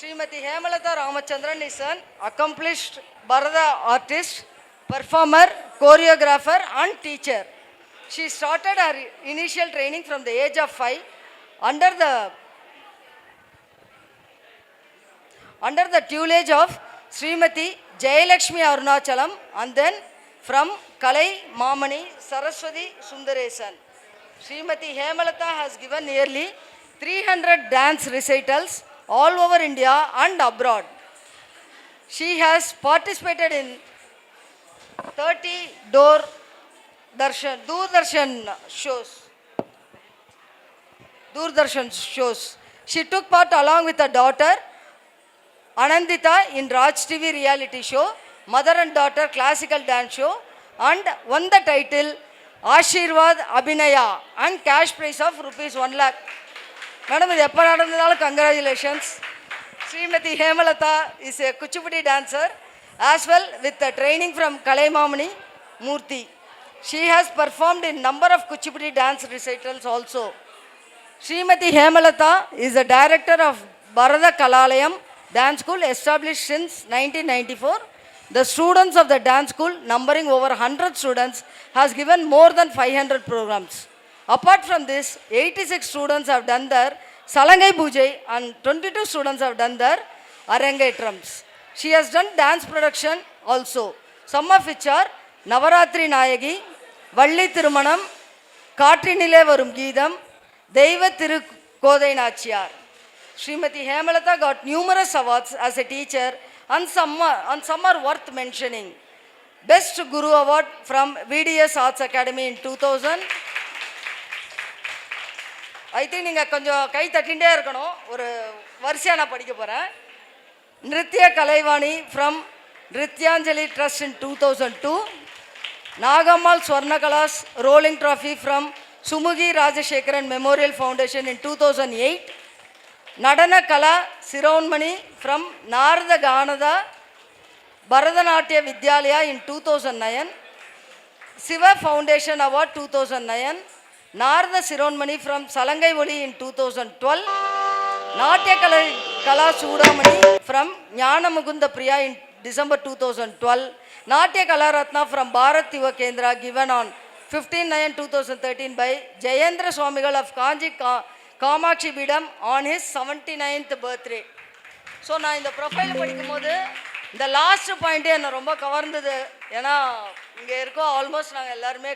Srimati Hemalata Ramachandran is an accomplished Bharata artist, performer, choreographer and teacher. She started her initial training from the age of 5 under the tutelage of Srimati Jayalakshmi Arunachalam and then from Kalai Mamani Saraswati Sundaresan. Srimati Hemalata has given nearly 300 dance recitals all over India and abroad. She has participated in 30 Doordarshan shows. She took part along with her daughter Anandita in Raj TV reality show, Mother and Daughter classical dance show, and won the title Ashirwad Abhinaya and cash prize of rupees 1 lakh. Madam, congratulations. Srimati Hemalata is a Kuchipudi dancer as well with the training from Kalaimamani Murthy. She has performed in number of Kuchipudi dance recitals also. Srimati Hemalata is the director of Bharata Kalalayam Dance School established since 1994. The students of the dance school, numbering over 100 students, has given more than 500 programs. Apart from this, 86 students have done their Salangai Pujai and 22 students have done their Arangetrams. She has done dance production also, some of which are Navaratri Nayagi, Valli Thirumanam, Katrinile Varum Geetham, Deiva Thirukodai Nachiyar. Srimati Hemalata got numerous awards as a teacher and some are worth mentioning. Best Guru Award from VDS Arts Academy in 2000. I think நீங்கள் கொஞ்சம் கை தட்டிகிட்டே இருக்கணும். ஒரு வரிசையாக நான் படிக்க போகிறேன். Nritya Kalaivani from Nrityanjali trust in 2002. Nagammal Swarnakalas rolling trophy from Sumukhi Rajasekaran memorial foundation in 2008. Natana Kala Sironmani from Narada Ganatha Bharatanatya Vidyalaya in 2009. Shiva foundation award 2009. Narada Sironmani from Salangai Voli in 2012. Natya Kala Sudamani from Jnana Mukunda Priya in December 2012. Natya Kala Ratna from Bharat Yuva Kendra given on 15/9/2013 by Jayendra Swamigal of Kanji Kamakshi Bidam on his 79th birthday. So நான் இந்த profile படிக்கும்போது இந்த last பாயிண்ட்டே என்னை ரொம்ப கவர்ந்தது. ஏன்னா இங்கே இருக்கோம் ஆல்மோஸ்ட் நாங்கள் எல்லாருமே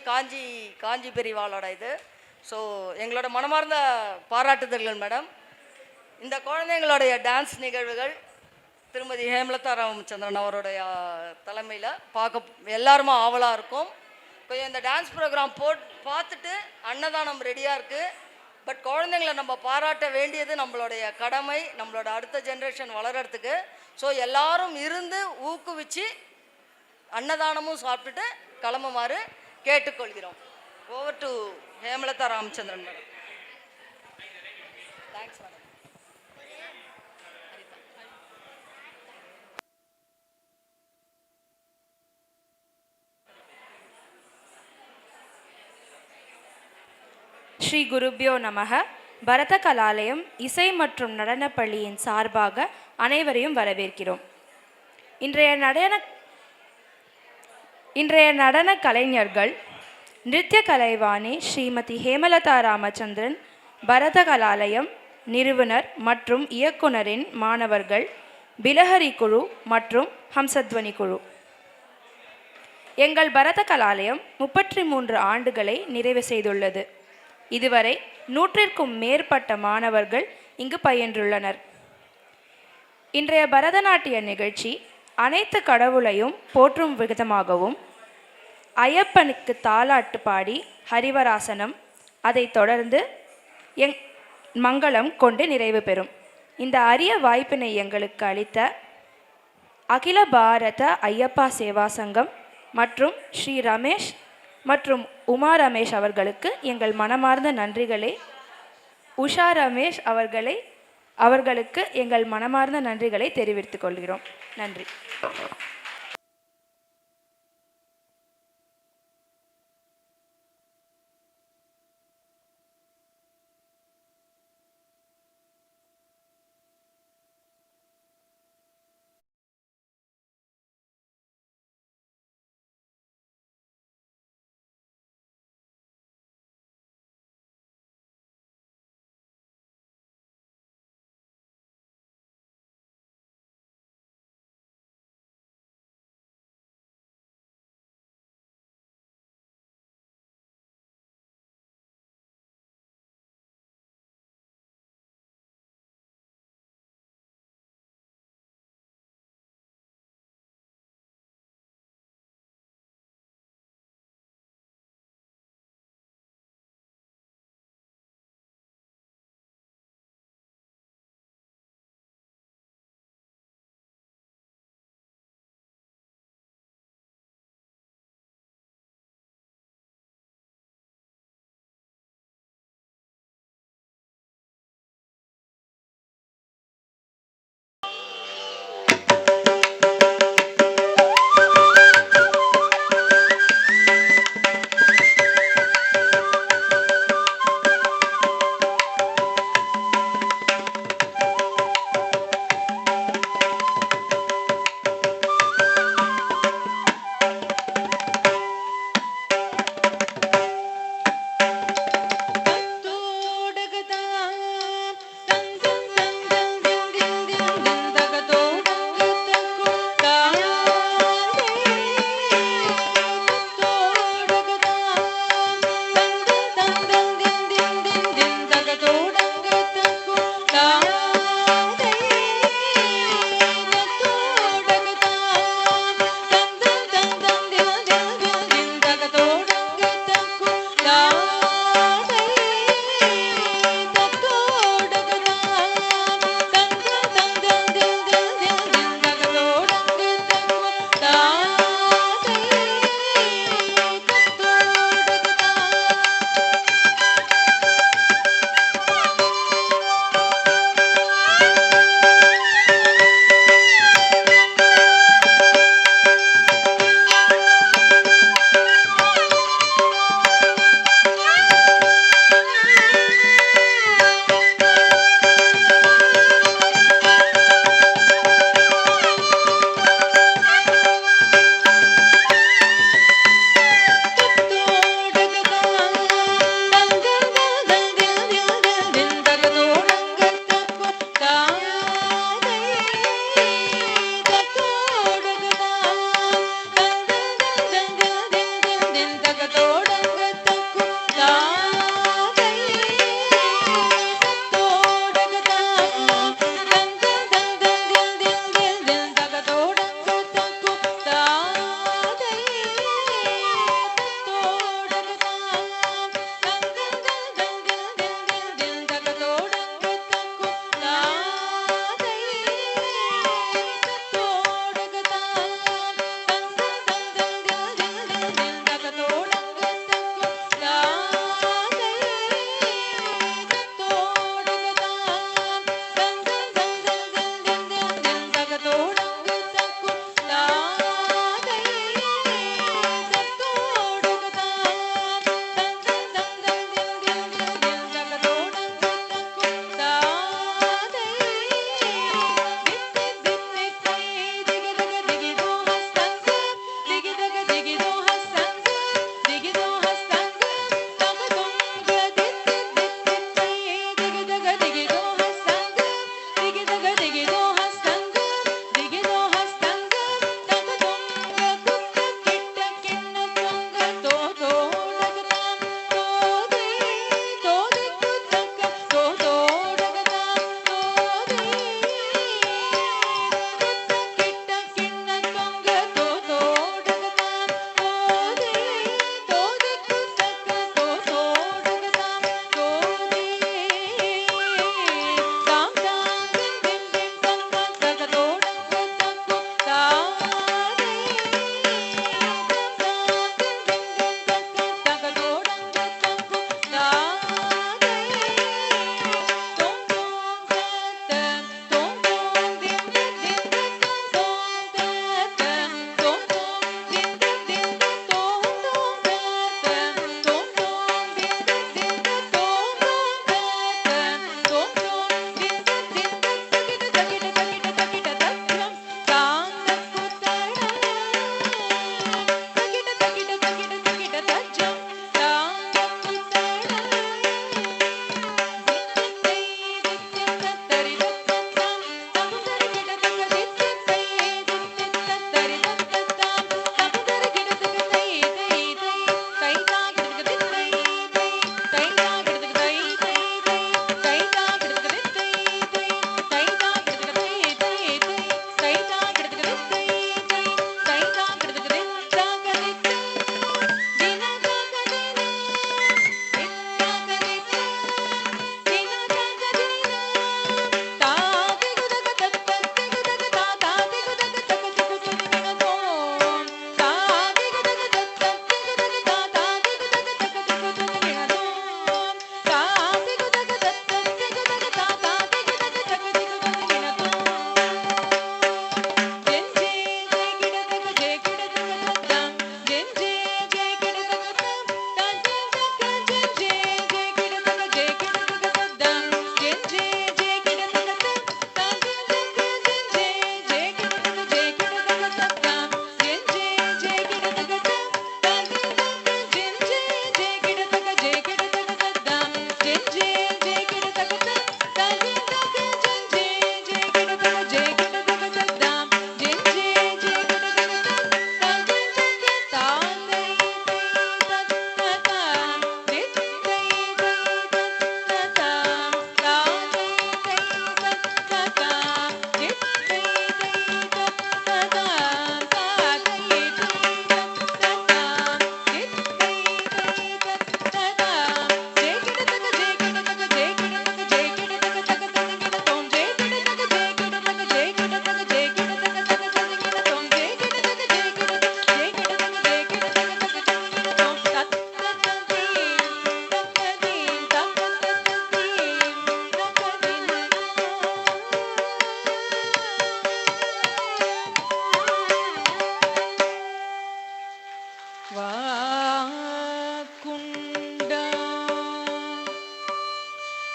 காஞ்சி பெரியவாளோட இது. ஸோ எங்களோட மனமார்ந்த பாராட்டுதல்கள் மேடம். இந்த குழந்தைங்களுடைய டான்ஸ் நிகழ்வுகள் திருமதி ஹேமலதா ராமச்சந்திரன் அவருடைய தலைமையில் பார்க்க எல்லாருமே ஆவலாக இருக்கும். கொஞ்சம் இந்த டான்ஸ் ப்ரோக்ராம் பார்த்துட்டு அன்னதானம் ரெடியாக இருக்குது. பட் குழந்தைங்களை நம்ம பாராட்ட வேண்டியது நம்மளுடைய கடமை, நம்மளோட அடுத்த ஜென்ரேஷன் வளர்கிறதுக்கு. ஸோ எல்லாரும் இருந்து ஊக்குவிச்சு அன்னதானமும் சாப்பிட்டுட்டு கிளம்புமாறு கேட்டுக்கொள்கிறோம். Over to Hemalatha Ramachandran madam. Thanks madam. Shri குருப்யோ நமக. பரத கலாலயம் இசை மற்றும் நடனப் பள்ளியின் சார்பாக அனைவரையும் வரவேற்கிறோம். இன்றைய நடன கலைஞர்கள் நிருத்ய கலைவாணி ஸ்ரீமதி ஹேமலதா ராமச்சந்திரன், பரத கலாலயம் நிறுவனர் மற்றும் இயக்குனரின் மாணவர்கள், பிலஹரி குழு மற்றும் ஹம்சத்வனி குழு. எங்கள் பரத கலாலயம் 33 ஆண்டுகளை நிறைவு செய்துள்ளது. இதுவரை 100க்கும் மேற்பட்ட மாணவர்கள் இங்கு பயின்றுள்ளனர். இன்றைய பரதநாட்டிய நிகழ்ச்சி அனைத்து கடவுளையும் போற்றும் விதமாகவும், ஐயப்பனுக்கு தாலாட்டு பாடி ஹரிவராசனம், அதைத் தொடர்ந்து மங்களம் கொண்டு நிறைவு பெறும். இந்த அரிய வாய்ப்பினை எங்களுக்கு அளித்த அகில பாரத ஐயப்பா சேவா சங்கம் மற்றும் ஸ்ரீ ரமேஷ் மற்றும் உமா ரமேஷ் அவர்களுக்கு எங்கள் மனமார்ந்த நன்றிகளை, உஷா ரமேஷ் அவர்களுக்கு எங்கள் மனமார்ந்த நன்றிகளை தெரிவித்துக் கொள்கிறோம். நன்றி.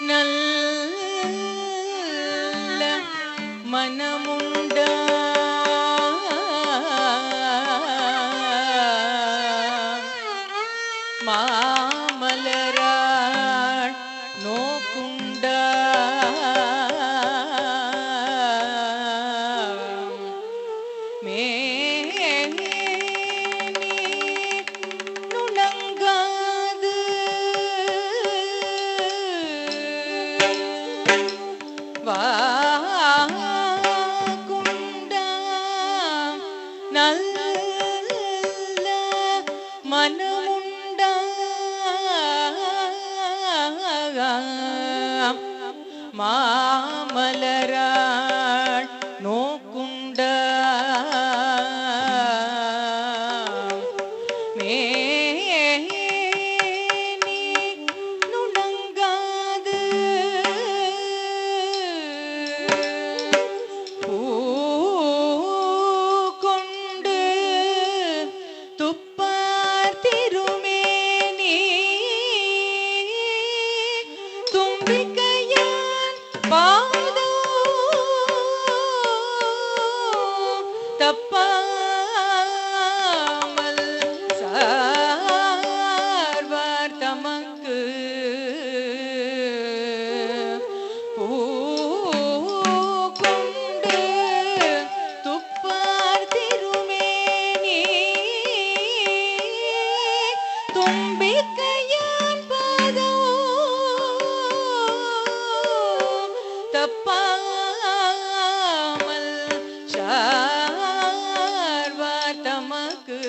நல்ல மனமுண்ட மாமலராள் நோக்குண்ட நுணங்காது வாக்குண்ட நல்ல மனமுண்ட மாமலராள் நோக்குண்ட மேனி நுணங்காது பூ கொண்டு துப்பார் திருமேனி தும்பிக்கையான் பாதோ தப்பாமல் சார்வார் தமக்கு பூ கொண்டு துப்பார் திருமேனி தும்பிக்கையான் பாதோ தப்பாமல் சார்வார் தமக்கு